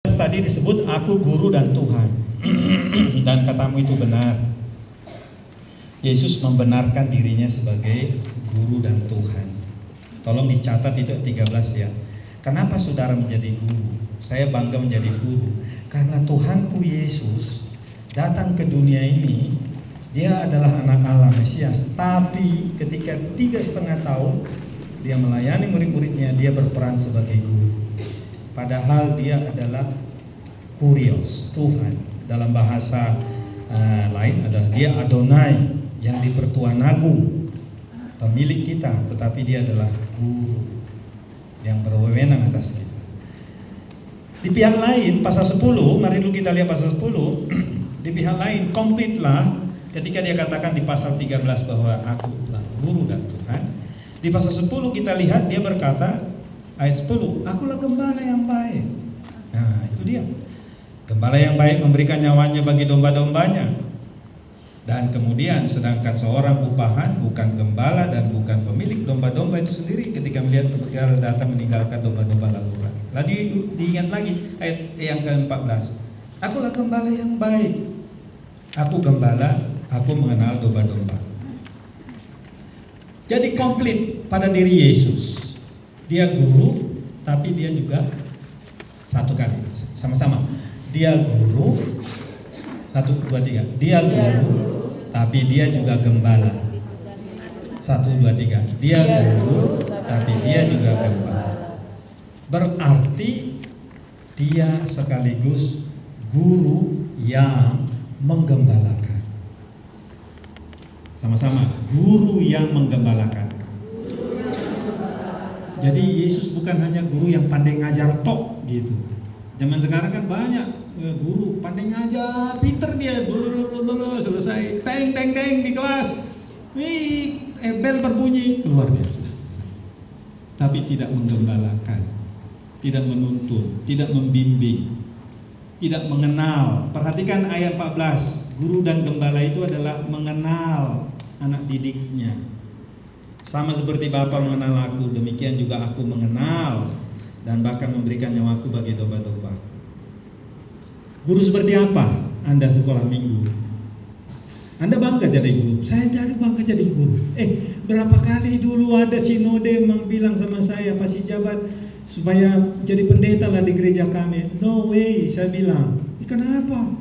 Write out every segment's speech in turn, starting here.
Tadi disebut aku guru dan Tuhan. Dan katamu itu benar. Yesus membenarkan dirinya sebagai guru dan Tuhan. Tolong dicatat itu 13 ya. Kenapa saudara menjadi guru? Saya bangga menjadi guru karena Tuhanku Yesus datang ke dunia ini. Dia adalah anak Allah Mesias. Tapi ketika 3,5 tahun dia melayani murid-muridnya, dia berperan sebagai guru. Padahal dia adalah Kurios, Tuhan. Dalam bahasa lain adalah dia Adonai, yang dipertuanagu, pemilik kita. Tetapi dia adalah guru yang berwenang atas kita. Di pihak lain pasal 10, mari dulu kita lihat pasal 10. Di pihak lain komplitlah ketika dia katakan di pasal 13 bahwa aku adalah guru dan Tuhan. Di pasal 10 kita lihat dia berkata ayat 10, akulah gembala yang baik. Nah itu dia. Gembala yang baik memberikan nyawanya bagi domba-dombanya. Dan kemudian sedangkan seorang upahan bukan gembala dan bukan pemilik domba-domba itu sendiri ketika melihat negara datang meninggalkan domba-domba lalu pergi. Lalu diingat lagi ayat yang ke-14. Akulah gembala yang baik. Aku gembala, aku mengenal domba-domba. Jadi komplit pada diri Yesus. Dia guru, tapi dia juga satu kali sama-sama. Dia guru, 1, 2, 3. Dia guru, tapi dia juga gembala. 1, 2, 3. Dia guru, tapi dia juga gembala. Berarti dia sekaligus guru yang menggembalakan. Sama-sama, guru yang menggembalakan. Jadi Yesus bukan hanya guru yang pandai ngajar tok gitu. Zaman sekarang kan banyak guru pandai ngajar, pinter dia, selesai, teng di kelas, bel berbunyi, keluar dia. Tapi tidak menggembalakan, tidak menuntun, tidak membimbing, tidak mengenal. Perhatikan ayat 14, guru dan gembala itu adalah mengenal anak didiknya. Sama seperti Bapa mengenal aku, demikian juga aku mengenal dan bahkan memberikan nyawaku bagi domba-domba. Guru seperti apa Anda sekolah minggu? Anda bangga jadi guru? Saya jadi bangga jadi guru. Berapa kali dulu ada sinode bilang sama saya, Pak Sijabat, supaya jadi pendeta lah di gereja kami. No way, saya bilang. Kenapa?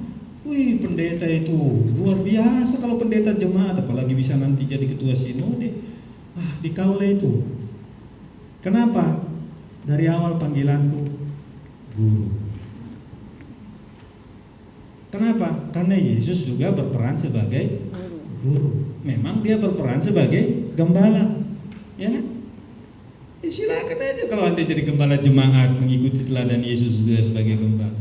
Wih, pendeta itu luar biasa kalau pendeta jemaat, apalagi bisa nanti jadi ketua sinode. Di kaula itu. Kenapa? Dari awal panggilanku guru. Kenapa? Karena Yesus juga berperan sebagai guru. Memang dia berperan sebagai gembala, ya kan? Silakan aja kalau Anda jadi gembala jemaat mengikuti teladan Yesus juga sebagai gembala.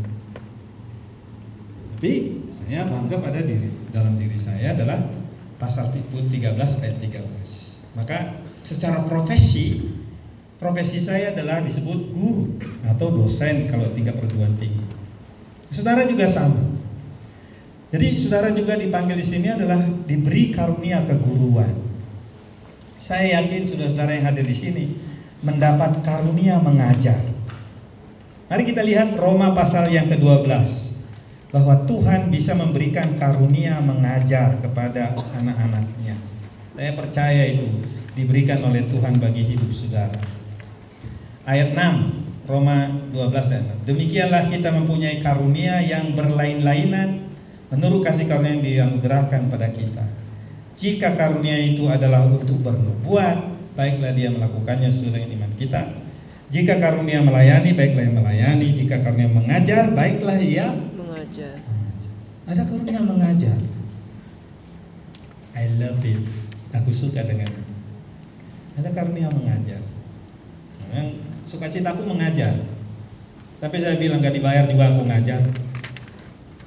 Tapi saya bangga pada dalam diri saya adalah pasal 13 ayat 13. Maka secara profesi saya adalah disebut guru atau dosen kalau tingkat perguruan tinggi. Saudara juga sama. Jadi saudara juga dipanggil di sini adalah diberi karunia keguruan. Saya yakin saudara-saudara yang hadir di sini mendapat karunia mengajar. Mari kita lihat Roma pasal yang ke-12 bahwa Tuhan bisa memberikan karunia mengajar kepada anak-anaknya. Saya percaya itu diberikan oleh Tuhan bagi hidup saudara. Ayat 6 Roma 12 ayat 6. Demikianlah kita mempunyai karunia yang berlain-lainan menurut kasih karunia yang dianugerahkan pada kita. Jika karunia itu adalah untuk bernubuat, baiklah dia melakukannya sesuai dengan iman kita. Jika karunia melayani, baiklah yang melayani. Jika karunia mengajar, baiklah ia mengajar. Ada karunia mengajar. I love it. Aku suka dengan itu. Ada karunia mengajar. Sukacitaku mengajar. Tapi saya bilang gak dibayar juga aku ngajar.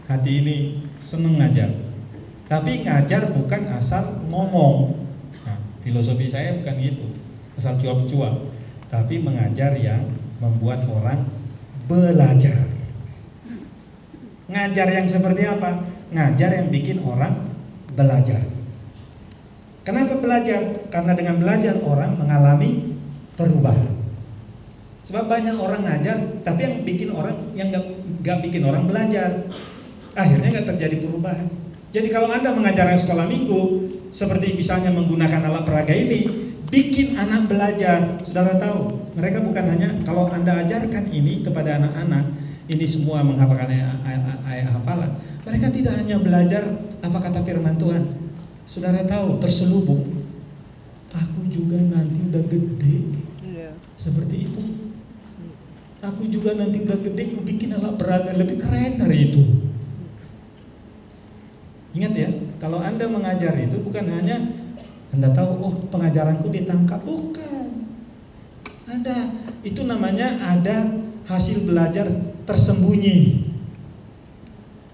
Hati ini seneng ngajar. Tapi ngajar bukan asal ngomong. Filosofi saya bukan itu, asal cuap-cuap. Tapi mengajar yang membuat orang belajar. Ngajar yang seperti apa? Ngajar yang bikin orang belajar. Kenapa belajar? Karena dengan belajar orang mengalami perubahan. Sebab banyak orang ngajar, tapi yang nggak bikin orang belajar. Akhirnya nggak terjadi perubahan. Jadi kalau Anda mengajarkan sekolah minggu, seperti misalnya menggunakan alat peraga ini, bikin anak belajar. Saudara tahu, mereka bukan hanya kalau Anda ajarkan ini kepada anak-anak, ini semua menghafalkan ayat hafalan. Mereka tidak hanya belajar apa kata firman Tuhan. Saudara tahu, terselubung. Aku juga nanti udah gede, seperti itu. Aku juga nanti udah gede, aku bikin alat peraga lebih keren dari itu. Ingat ya, kalau Anda mengajar itu bukan hanya Anda tahu, oh pengajaranku ditangkap, bukan. Itu namanya ada hasil belajar tersembunyi.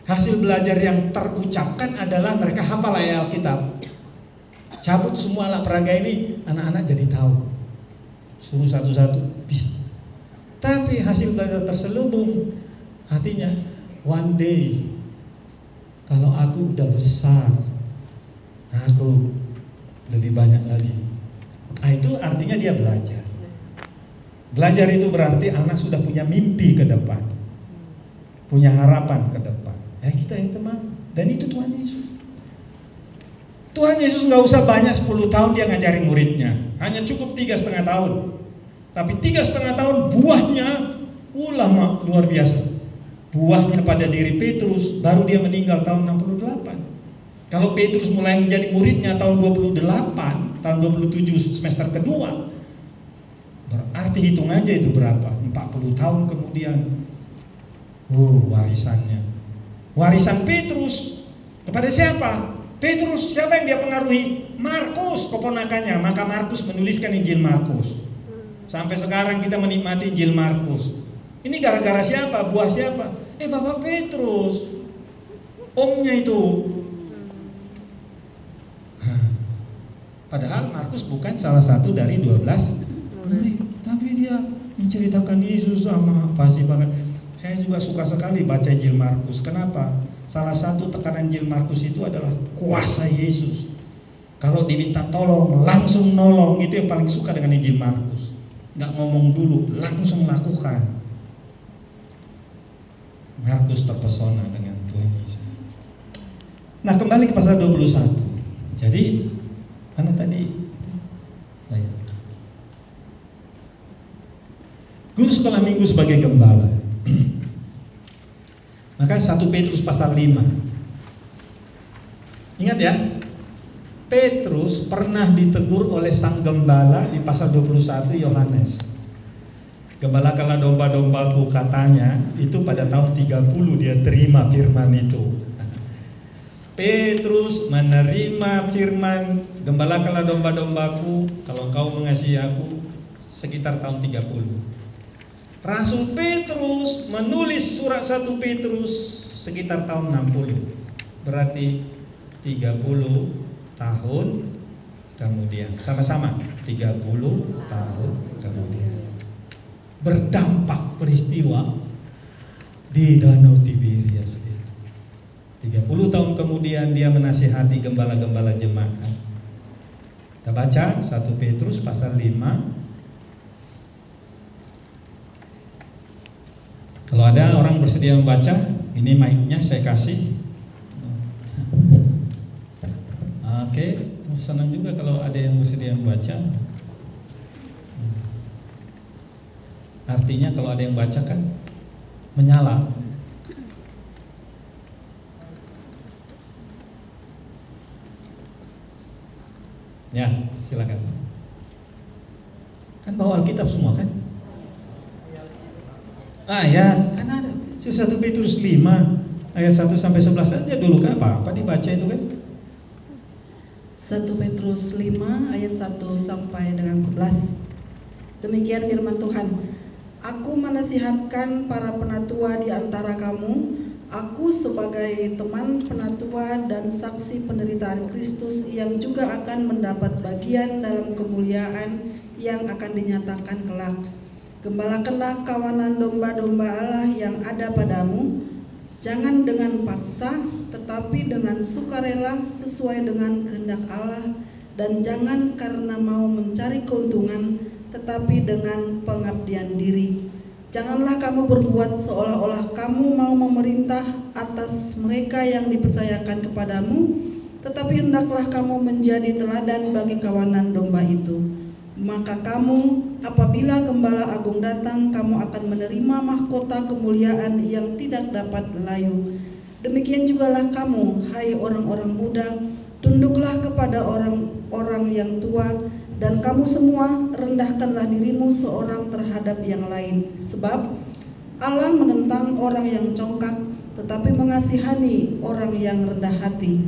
Hasil belajar yang terucapkan adalah mereka hafal ayat Alkitab. Cabut semua alat peraga ini, anak-anak jadi tahu. Suruh satu-satu bisa. Tapi hasil belajar terselubung, artinya one day kalau aku udah besar, aku lebih banyak lagi. Itu artinya dia belajar. Belajar itu berarti anak sudah punya mimpi ke depan, punya harapan ke depan. Kita yang teman, dan itu Tuhan Yesus. Tuhan Yesus nggak usah banyak 10 tahun dia ngajarin muridnya, hanya cukup 3,5 tahun. Tapi 3,5 tahun buahnya lama luar biasa. Buahnya pada diri Petrus, baru dia meninggal tahun 68. Kalau Petrus mulai menjadi muridnya tahun 28, tahun 27 semester kedua, berarti hitung aja itu berapa? 40 tahun kemudian. Warisannya. Warisan Petrus kepada siapa? Petrus, siapa yang dia pengaruhi? Markus, keponakannya. Maka Markus menuliskan Injil Markus. Sampai sekarang kita menikmati Injil Markus. Ini gara-gara siapa? Buah siapa? Bapak Petrus, omnya itu. Padahal Markus bukan salah satu dari 12 murid, tapi dia menceritakan Yesus sama fasih banget. Saya juga suka sekali baca Injil Markus. Kenapa? Salah satu tekanan Injil Markus itu adalah kuasa Yesus. Kalau diminta tolong, langsung nolong. Itu yang paling suka dengan Injil Markus. Nggak ngomong dulu, langsung lakukan. Markus terpesona dengan Tuhan Yesus. Nah, kembali ke pasal 21. Jadi, mana tadi? Guru sekolah minggu sebagai gembala. Maka 1 Petrus pasal 5. Ingat ya, Petrus pernah ditegur oleh sang gembala di pasal 21 Yohanes. Gembalakanlah domba-dombaku, katanya. Itu pada tahun 30 dia terima firman itu. Petrus menerima firman, gembalakanlah domba-dombaku kalau kau mengasihi aku, sekitar tahun 30. Rasul Petrus menulis surat 1 Petrus sekitar tahun 60. Berarti 30 tahun kemudian. Sama-sama 30 tahun kemudian. Berdampak peristiwa di Danau Tiberias. 30 tahun kemudian dia menasihati gembala-gembala jemaat. Kita baca 1 Petrus pasal 5. Kalau ada orang bersedia membaca, ini mic-nya saya kasih. Oke, senang juga kalau ada yang bersedia membaca. Artinya kalau ada yang baca kan menyala. Ya, silakan. Kan bawa Alkitab semua kan? Ya, kan ada. 1 Petrus 5 ayat 1 sampai 11 aja dulu, kan apa dibaca itu kan? 1 Petrus 5 ayat 1 sampai dengan 11. Demikian firman Tuhan. Aku menasihatkan para penatua di antara kamu, aku sebagai teman penatua dan saksi penderitaan Kristus yang juga akan mendapat bagian dalam kemuliaan yang akan dinyatakan kelak. Gembalakanlah kawanan domba-domba Allah yang ada padamu, jangan dengan paksa, tetapi dengan sukarela sesuai dengan kehendak Allah, dan jangan karena mau mencari keuntungan, tetapi dengan pengabdian diri. Janganlah kamu berbuat seolah-olah kamu mau memerintah atas mereka yang dipercayakan kepadamu, tetapi hendaklah kamu menjadi teladan bagi kawanan domba itu. Maka kamu, apabila Gembala Agung datang, kamu akan menerima mahkota kemuliaan yang tidak dapat layu. Demikian jugalah kamu, hai orang-orang muda, tunduklah kepada orang-orang yang tua, dan kamu semua rendahkanlah dirimu seorang terhadap yang lain. Sebab Allah menentang orang yang congkak, tetapi mengasihani orang yang rendah hati.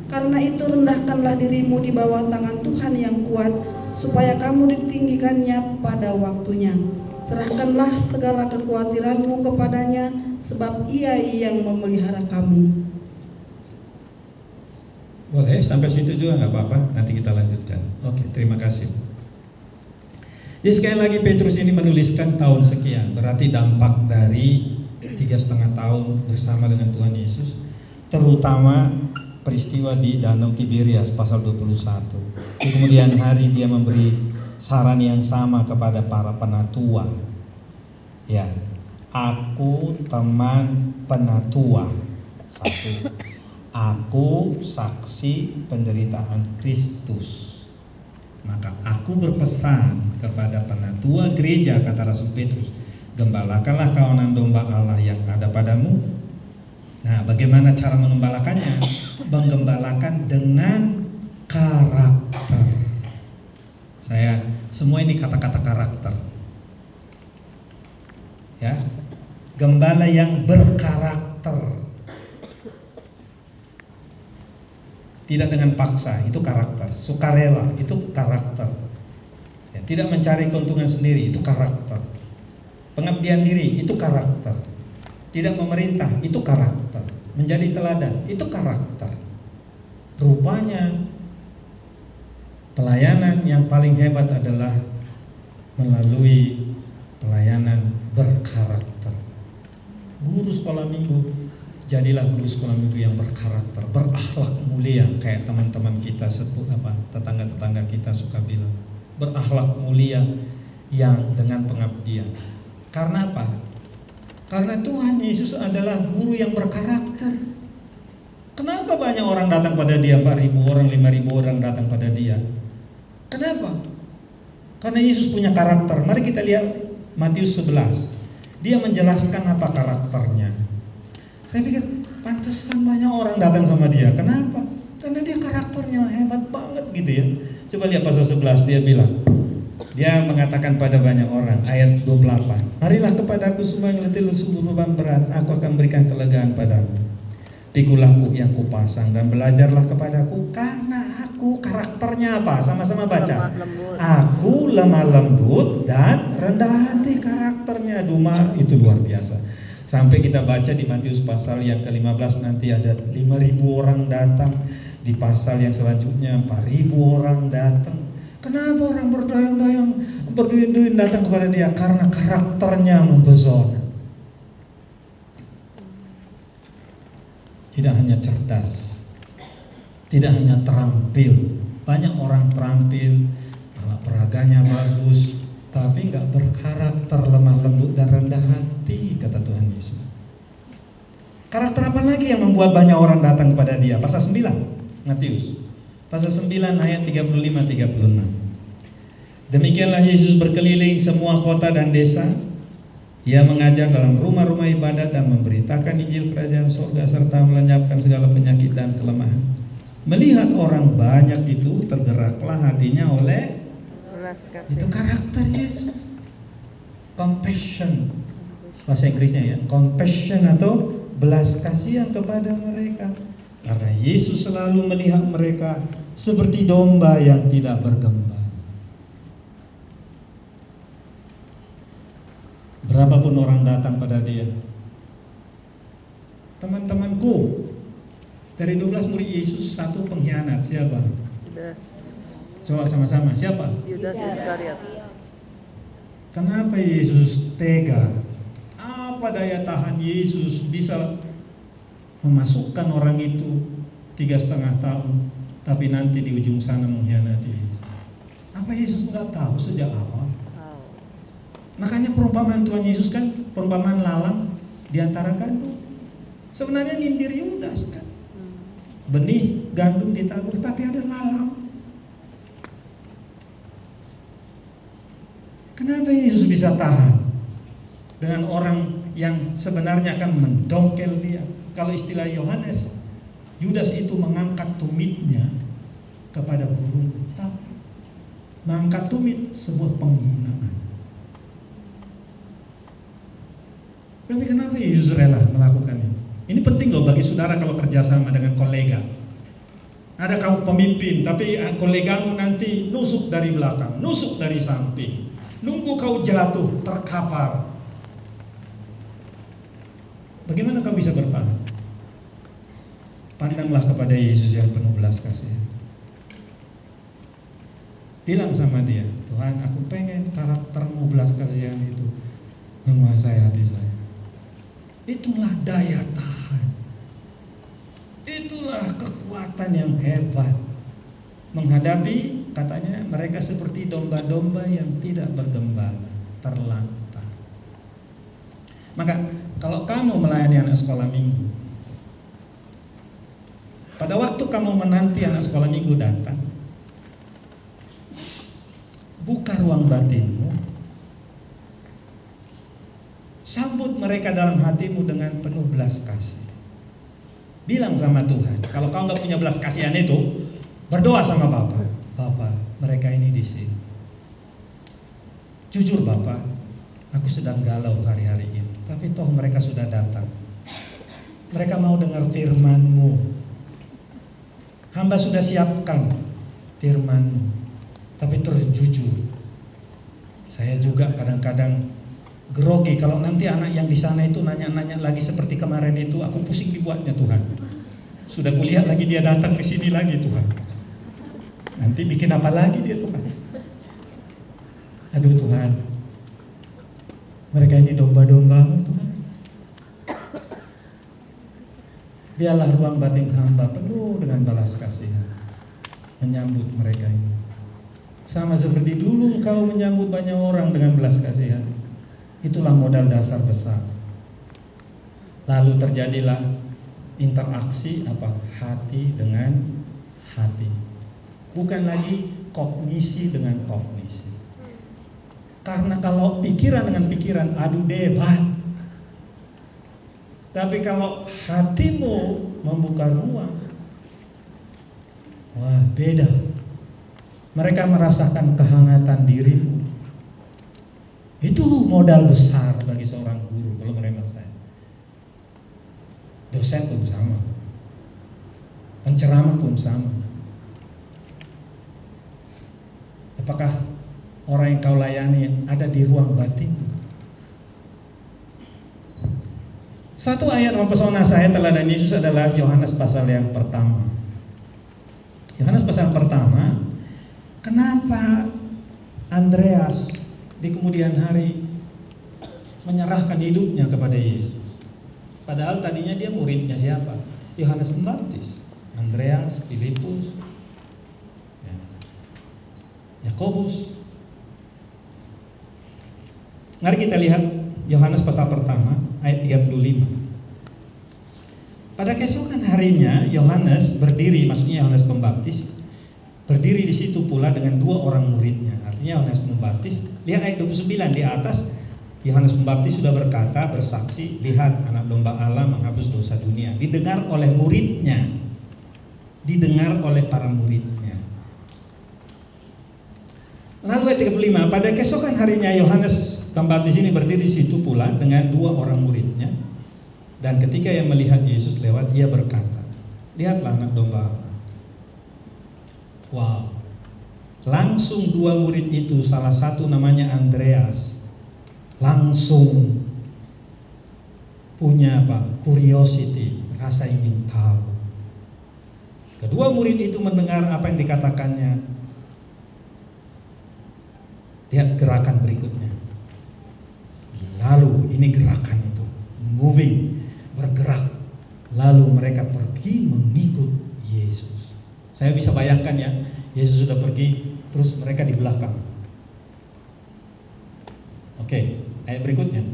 Karena itu rendahkanlah dirimu di bawah tangan Tuhan yang kuat, supaya kamu ditinggikannya pada waktunya. Serahkanlah segala kekhawatiranmu kepadanya, sebab Ia yang memelihara kamu. Boleh, sampai situ juga nggak apa-apa, nanti kita lanjutkan. Oke, terima kasih. Jadi sekali lagi Petrus ini menuliskan tahun sekian, berarti dampak dari 3,5 tahun bersama dengan Tuhan Yesus, terutama peristiwa di Danau Tiberias pasal 21. Di kemudian hari dia memberi saran yang sama kepada para penatua. Ya, aku teman penatua. Satu. Aku saksi penderitaan Kristus. Maka aku berpesan kepada penatua gereja, kata Rasul Petrus, gembalakanlah kawanan domba Allah yang ada padamu. Nah, bagaimana cara mengembalakannya? Menggembalakan dengan karakter. Semua ini kata-kata karakter. Ya, gembala yang berkarakter. Tidak dengan paksa, itu karakter. Sukarela, itu karakter. Ya, tidak mencari keuntungan sendiri, itu karakter. Pengabdian diri, itu karakter. Tidak memerintah, itu karakter. Menjadi teladan, itu karakter. Rupanya pelayanan yang paling hebat adalah melalui pelayanan berkarakter. Guru sekolah minggu, jadilah guru sekolah minggu yang berkarakter, berakhlak mulia, kayak teman-teman kita tetangga-tetangga kita suka bilang, berakhlak mulia yang dengan pengabdian. Karena apa? Karena Tuhan Yesus adalah guru yang berkarakter. Kenapa banyak orang datang pada dia, 4.000 orang, 5.000 orang datang pada dia? Kenapa? Karena Yesus punya karakter. Mari kita lihat Matius 11. Dia menjelaskan apa karakternya. Saya pikir pantesan banyak orang datang sama dia. Kenapa? Karena dia karakternya hebat banget gitu ya. Coba lihat pasal 11, dia bilang, dia mengatakan pada banyak orang, ayat 28, marilah kepadaku semua yang letih lesu beban berat, aku akan berikan kelegaan padamu. Pikulah yang kupasang dan belajarlah kepadaku, karena aku karakternya apa? Sama-sama baca. Aku lemah lembut dan rendah hati karakternya. Duma itu luar biasa. Sampai kita baca di Matius pasal yang ke-15 nanti ada 5.000 orang datang. Di pasal yang selanjutnya 4.000 orang datang. Kenapa orang berdoyong-doyong, berduyun-duyun datang kepada dia? Karena karakternya mempesona. Tidak hanya cerdas, tidak hanya terampil. Banyak orang terampil, malah peraganya bagus, tapi nggak berkarakter, lemah lembut dan rendah hati, kata Tuhan Yesus. Karakter apa lagi yang membuat banyak orang datang kepada dia? Pasal 9, Matius. Pasal 9 ayat 35-36. Demikianlah Yesus berkeliling semua kota dan desa. Ia mengajar dalam rumah-rumah ibadat dan memberitakan Injil Kerajaan Surga serta melenyapkan segala penyakit dan kelemahan. Melihat orang banyak itu, tergeraklah hatinya oleh itu karakter Yesus. Compassion, bahasa Inggrisnya ya, compassion atau belas kasihan kepada mereka. Karena Yesus selalu melihat mereka seperti domba yang tidak bergembala. Berapapun orang datang pada dia. Teman-temanku, dari 12 murid Yesus, satu pengkhianat. Siapa? Yudas. Coba sama-sama, siapa? Yudas Iskariot. Kenapa Yesus tega? Apa daya tahan Yesus bisa memasukkan orang itu 3,5 tahun, tapi nanti di ujung sana mengkhianati Yesus? Apa Yesus tidak tahu sejak awal? Makanya perumpamaan Tuhan Yesus kan perumpamaan lalang di antara gandum. Sebenarnya nyindir Yudas kan. Benih gandum ditabur tapi ada lalang. Kenapa Yesus bisa tahan dengan orang yang sebenarnya akan mendongkel dia? Kalau istilah Yohanes, Yudas itu mengangkat tumitnya kepada guru. Mengangkat tumit sebuah penghinaan. Tapi kenapa Yesus rela melakukan itu? Ini penting loh bagi saudara kalau kerjasama dengan kolega. Ada kamu pemimpin, tapi kolegamu nanti nusuk dari belakang, nusuk dari samping, nunggu kau jatuh, terkapar. Bagaimana kau bisa bertahan? Pandanglah kepada Yesus yang penuh belas kasihan. Bilang sama dia, Tuhan, aku pengen karaktermu belas kasihan itu menguasai hati saya. Itulah daya tahan. Itulah kekuatan yang hebat menghadapi, katanya, mereka seperti domba-domba yang tidak bergembala, terlantar. Maka kalau kamu melayani anak sekolah minggu, pada waktu kamu menanti anak sekolah minggu datang, buka ruang batinmu, sambut mereka dalam hatimu dengan penuh belas kasih. Bilang sama Tuhan, kalau kau nggak punya belas kasihan itu, berdoa sama Bapa. Bapa, mereka ini di sini. Jujur Bapa, aku sedang galau hari-hari ini, tapi toh mereka sudah datang. Mereka mau dengar firman-Mu. Hamba sudah siapkan firman-Mu, tapi terus jujur. Saya juga kadang-kadang grogi kalau nanti anak yang di sana itu nanya-nanya lagi seperti kemarin itu, aku pusing dibuatnya Tuhan. Sudah kulihat lagi dia datang ke sini lagi Tuhan. Nanti bikin apa lagi dia Tuhan? Aduh Tuhan, mereka ini domba-domba-Mu Tuhan. Biarlah ruang batin hamba penuh dengan balas kasihan menyambut mereka ini. Sama seperti dulu Engkau menyambut banyak orang dengan belas kasihan. Itulah modal dasar besar. Lalu terjadilah interaksi hati dengan hati. Bukan lagi kognisi dengan kognisi. Karena kalau pikiran dengan pikiran adu debat. Tapi kalau hatimu membuka ruang, wah beda. Mereka merasakan kehangatan dirimu. Itu modal besar bagi seorang guru kalau menurut saya. Dosen pun sama, penceramah pun sama. Apakah orang yang kau layani ada di ruang batin? Satu ayat mempesona saya teladan Yesus adalah Yohanes pasal yang pertama. Yohanes pasal pertama, kenapa Andreas di kemudian hari menyerahkan hidupnya kepada Yesus? Padahal tadinya dia muridnya siapa? Yohanes Pembaptis, Andreas, Filipus, Yakobus. Mari kita lihat Yohanes pasal pertama ayat 35. Pada keesokan harinya Yohanes berdiri, maksudnya Yohanes Pembaptis berdiri di situ pula dengan dua orang muridnya. Artinya Yohanes Pembaptis, lihat ayat 29 di atas. Yohanes Pembaptis sudah berkata, bersaksi, lihat anak domba Allah menghapus dosa dunia. Didengar oleh muridnya, didengar oleh para muridnya. Lalu ayat 35, pada keesokan harinya Yohanes Pembaptis ini berdiri di situ pula dengan dua orang muridnya. Dan ketika ia melihat Yesus lewat, ia berkata, lihatlah anak domba Allah. Wow. Langsung dua murid itu, salah satu namanya Andreas, langsung punya curiosity, rasa ingin tahu. Kedua murid itu mendengar apa yang dikatakannya. Lihat gerakan berikutnya. Lalu ini gerakan itu moving, bergerak. Lalu mereka pergi mengikut Yesus. Saya bisa bayangkan ya, Yesus sudah pergi, terus mereka di belakang. Oke, ayat berikutnya.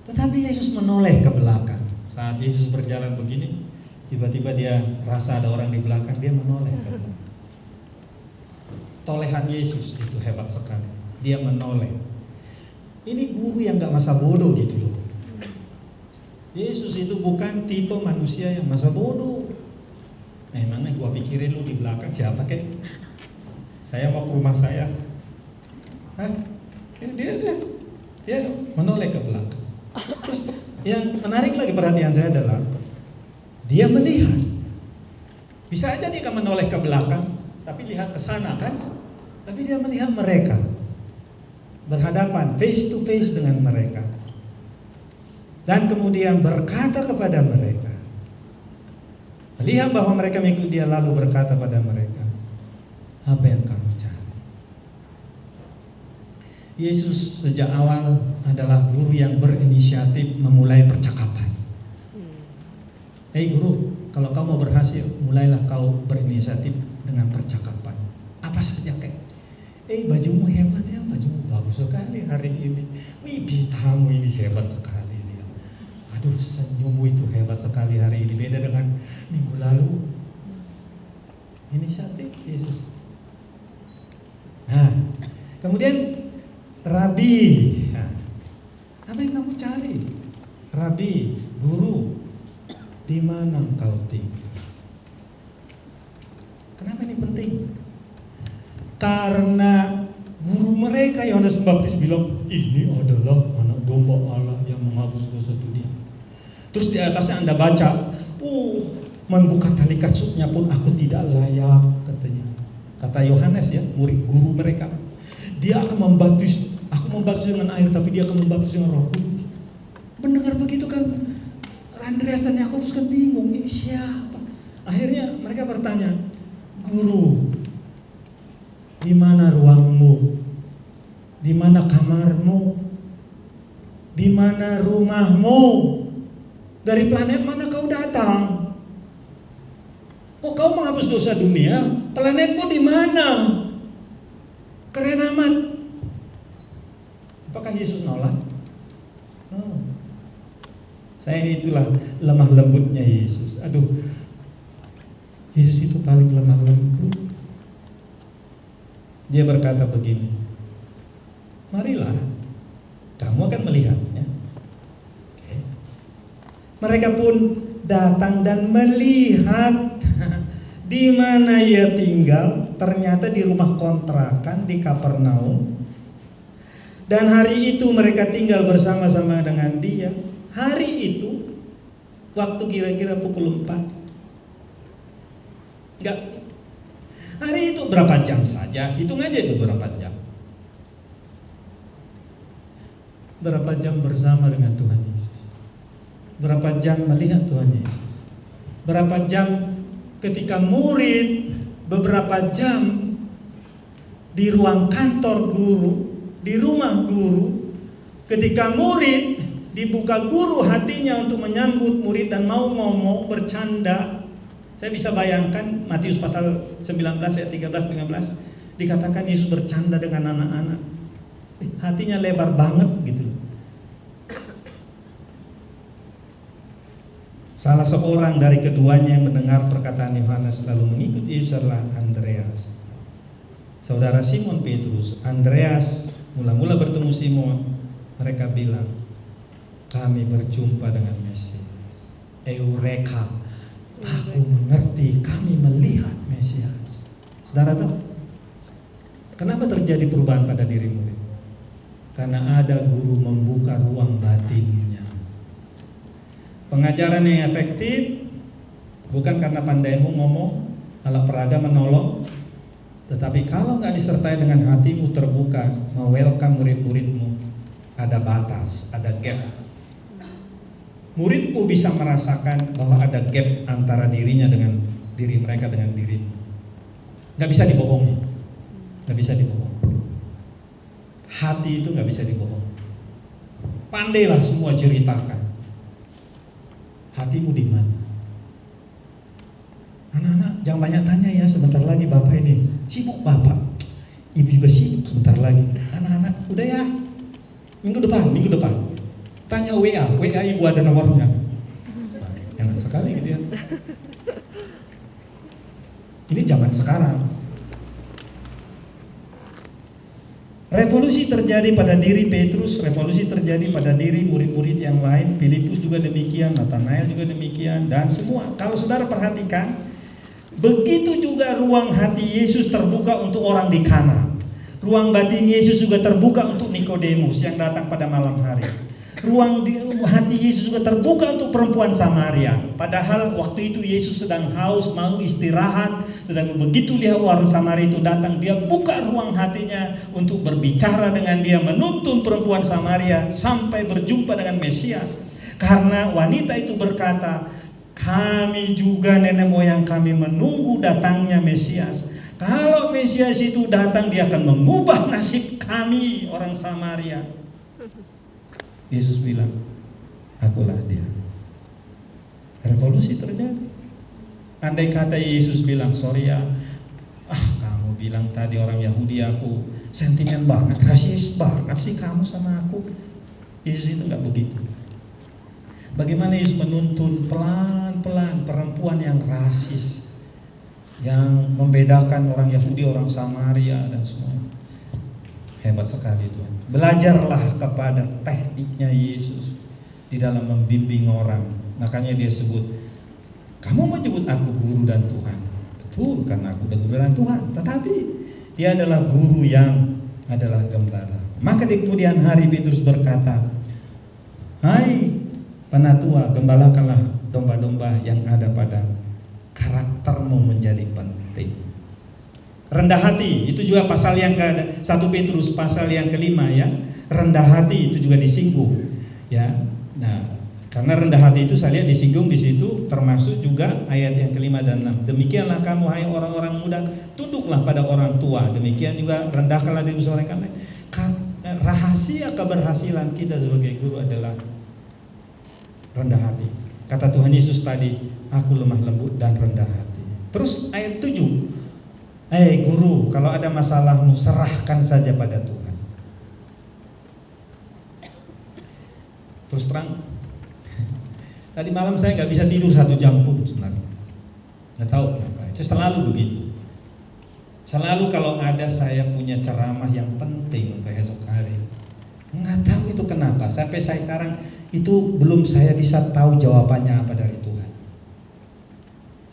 Tetapi Yesus menoleh ke belakang. Saat Yesus berjalan begini, tiba-tiba dia rasa ada orang di belakang, dia menoleh ke belakang. Tolehan Yesus itu hebat sekali. Dia menoleh. Ini guru yang gak masa bodoh gitu loh. Yesus itu bukan tipe manusia yang masa bodoh. Emangnya gua pikirin lu di belakang siapa kek? Saya mau ke rumah saya. Hah? Dia menoleh ke belakang. Terus yang menarik lagi perhatian saya adalah dia melihat. Bisa aja dia kan menoleh ke belakang, tapi lihat ke sana kan? Tapi dia melihat mereka berhadapan face to face dengan mereka. Dan kemudian berkata kepada mereka. Melihat bahwa mereka mengikuti dia lalu berkata pada mereka, apa yang kamu cari? Yesus sejak awal adalah guru yang berinisiatif memulai percakapan. Hei guru, kalau kau mau berhasil, mulailah kau berinisiatif dengan percakapan. Apa saja kek? Bajumu hebat ya, bajumu bagus sekali hari ini. Wih, bitamu ini hebat sekali dia. Aduh, senyummu itu hebat sekali hari ini, beda dengan minggu lalu. Inisiatif Yesus. Nah, kemudian Rabi, nah, apa yang kamu cari? Rabi, guru, di mana engkau tinggal? Kenapa ini penting? Karena guru mereka Yohanes Pembaptis bilang, ini adalah anak domba Allah yang menghapus dosa dunia. Terus di atasnya Anda baca, membuka tali kasutnya pun aku tidak layak, katanya. Kata Yohanes ya, murid guru mereka. Dia akan membaptis, aku membaptis dengan air, tapi dia akan membaptis dengan Roh Kudus. Mendengar begitu kan, Andreas dan Yakobus kan bingung, ini siapa? Akhirnya mereka bertanya, guru, di mana ruangmu? Di mana kamarmu? Di mana rumahmu? Dari planet mana kau datang? Kok kau menghapus dosa dunia? Planetmu di mana? Keren amat. Apakah Yesus nolak? No. Saya itulah lemah lembutnya Yesus. Aduh, Yesus itu paling lemah lembut. Dia berkata begini, marilah, kamu akan melihatnya. Okay. Mereka pun datang dan melihat di mana ia tinggal. Ternyata di rumah kontrakan di Kapernaum. Dan hari itu mereka tinggal bersama-sama dengan dia. Hari itu, waktu kira-kira pukul 4. Enggak. Hari itu berapa jam saja, hitung aja itu berapa jam. Berapa jam bersama dengan Tuhan Yesus. Berapa jam melihat Tuhan Yesus. Berapa jam ketika murid, beberapa jam di ruang kantor guru, di rumah guru. Ketika murid, dibuka guru hatinya untuk menyambut murid dan mau ngomong, bercanda. Saya bisa bayangkan Matius pasal 19 ayat 13-15 dikatakan Yesus bercanda dengan anak-anak. Hatinya lebar banget gitu. Salah seorang dari keduanya yang mendengar perkataan Yohanes lalu mengikut Yesus adalah Andreas. Saudara Simon Petrus, Andreas mula-mula bertemu Simon, mereka bilang, kami berjumpa dengan Mesias. Eureka. Aku mengerti, kami melihat Mesias. Saudara tahu, kenapa terjadi perubahan pada diri murid? Karena ada guru membuka ruang batinnya. Pengajaran yang efektif bukan karena pandaimu ngomong, alat peraga menolong, tetapi kalau nggak disertai dengan hatimu terbuka, welcome murid-muridmu, ada batas, ada gap. Muridmu bisa merasakan bahwa ada gap antara dirinya dengan diri mereka dengan dirimu. Gak bisa dibohongi. Gak bisa dibohong. Hati itu gak bisa dibohong. Pandailah semua ceritakan. Hatimu di mana? Anak-anak jangan banyak tanya ya, sebentar lagi Bapak ini sibuk Bapak. ibu juga sibuk sebentar lagi. Anak-anak, udah ya, minggu depan. Tanya WA ibu ada nomornya. Nah, enak sekali gitu ya. Ini zaman sekarang. Revolusi terjadi pada diri Petrus, revolusi terjadi pada diri murid-murid yang lain. Filipus juga demikian, Nathanael juga demikian, dan semua. Kalau saudara perhatikan, begitu juga ruang hati Yesus terbuka untuk orang di Kana. Ruang batin Yesus juga terbuka untuk Nikodemus yang datang pada malam hari. Ruang hati Yesus juga terbuka untuk perempuan Samaria. Padahal waktu itu Yesus sedang haus, mau istirahat. Dan begitu lihat orang Samaria itu datang, dia buka ruang hatinya untuk berbicara dengan dia, menuntun perempuan Samaria sampai berjumpa dengan Mesias. Karena wanita itu berkata, kami juga nenek moyang kami menunggu datangnya Mesias. Kalau Mesias itu datang, dia akan mengubah nasib kami orang Samaria. Yesus bilang, akulah dia. Revolusi terjadi. Andai kata Yesus bilang, sorry ya, kamu bilang tadi orang Yahudi aku sentimen banget, rasis banget sih kamu sama aku. Yesus itu nggak begitu. Bagaimana Yesus menuntun pelan-pelan perempuan yang rasis, yang membedakan orang Yahudi, orang Samaria dan semua. Hebat sekali Tuhan. Belajarlah kepada tekniknya Yesus di dalam membimbing orang. Makanya dia sebut, kamu menyebut aku guru dan Tuhan. Betul, karena aku udah guru dan Tuhan. Tetapi dia adalah guru yang adalah gembala. Maka di kemudian hari Petrus berkata, hai penatua, gembalakanlah domba-domba yang ada pada karaktermu menjadi penting. Rendah hati, itu juga pasal yang ke 1 Petrus pasal yang kelima ya. Rendah hati itu juga disinggung ya. Nah, karena rendah hati itu saya lihat disinggung di situ, termasuk juga ayat yang kelima dan 6. Demikianlah kamu hai orang-orang muda, tunduklah pada orang tua. Demikian juga rendahkanlah diri seorang lain. Rahasia keberhasilan kita sebagai guru adalah rendah hati. Kata Tuhan Yesus tadi, aku lemah lembut dan rendah hati. Terus ayat 7, guru, kalau ada masalahmu serahkan saja pada Tuhan. Terus terang, tadi malam saya nggak bisa tidur 1 jam pun sebenarnya. Nggak tahu kenapa. Itu selalu begitu. Selalu kalau ada saya punya ceramah yang penting untuk esok hari, nggak tahu itu kenapa. Sampai saya sekarang itu belum saya bisa tahu jawabannya apa dari Tuhan.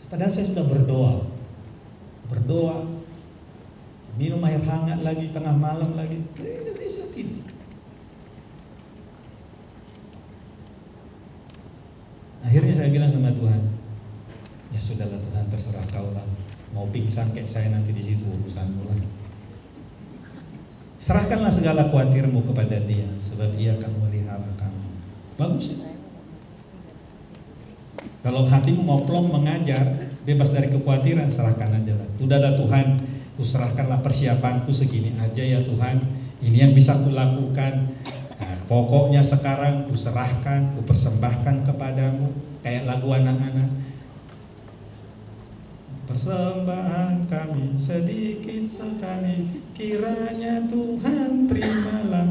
Padahal saya sudah berdoa, minum air hangat lagi tengah malam lagi, tidak bisa tidur. Akhirnya saya bilang sama Tuhan, ya sudahlah Tuhan, terserah kau lah. Mau pingsan kayak saya nanti di situ urusanmu lah. Serahkanlah segala khawatirmu kepada Dia, sebab Ia akan memelihara kamu. Bagus ya? Kalau hatimu mau plong mengajar, bebas dari kekhawatiran, serahkan aja lah. Sudah ada Tuhan, kuserahkanlah persiapanku segini aja ya Tuhan. Ini yang bisa kulakukan. Nah, pokoknya sekarang kuserahkan, kupersembahkan kepadamu. Kayak lagu anak-anak. Persembahan kami sedikit sekali, kiranya Tuhan terimalah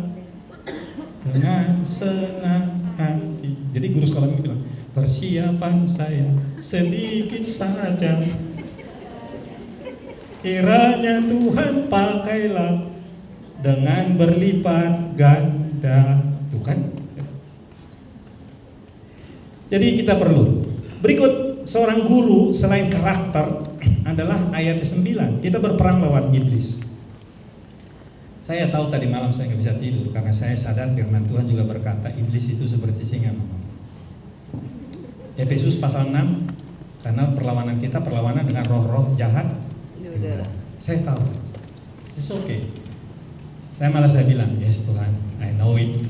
dengan senang hati. Jadi guru sekolah ini bilang, persiapan saya sedikit saja, kiranya Tuhan pakailah dengan berlipat ganda. Tuh kan? Jadi kita perlu. Berikut, seorang guru selain karakter adalah ayat 9. Kita berperang lawan iblis. Saya tahu tadi malam saya nggak bisa tidur karena saya sadar firman Tuhan juga berkata iblis itu seperti singa. Efesus pasal 6, karena perlawanan kita perlawanan dengan roh-roh jahat. Saya tahu, it's okay. Saya bilang, yes Tuhan, I know it.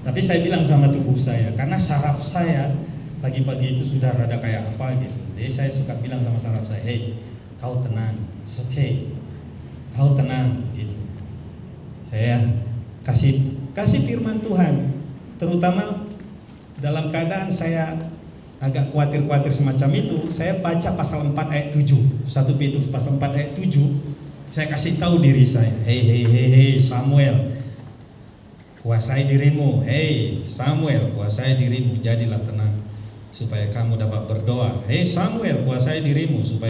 Tapi saya bilang sama tubuh saya, karena saraf saya pagi-pagi itu sudah rada kayak apa gitu. Jadi saya suka bilang sama saraf saya, hey, kau tenang, it's okay. Kau tenang gitu. Saya kasih firman Tuhan, terutama dalam keadaan saya agak khawatir semacam itu. Saya baca pasal 4 ayat 7, 1 Petrus pasal 4 ayat 7. Saya kasih tahu diri saya, hei Samuel, kuasai dirimu. Hei Samuel, kuasai dirimu, jadilah tenang supaya kamu dapat berdoa. Hei Samuel, kuasai dirimu supaya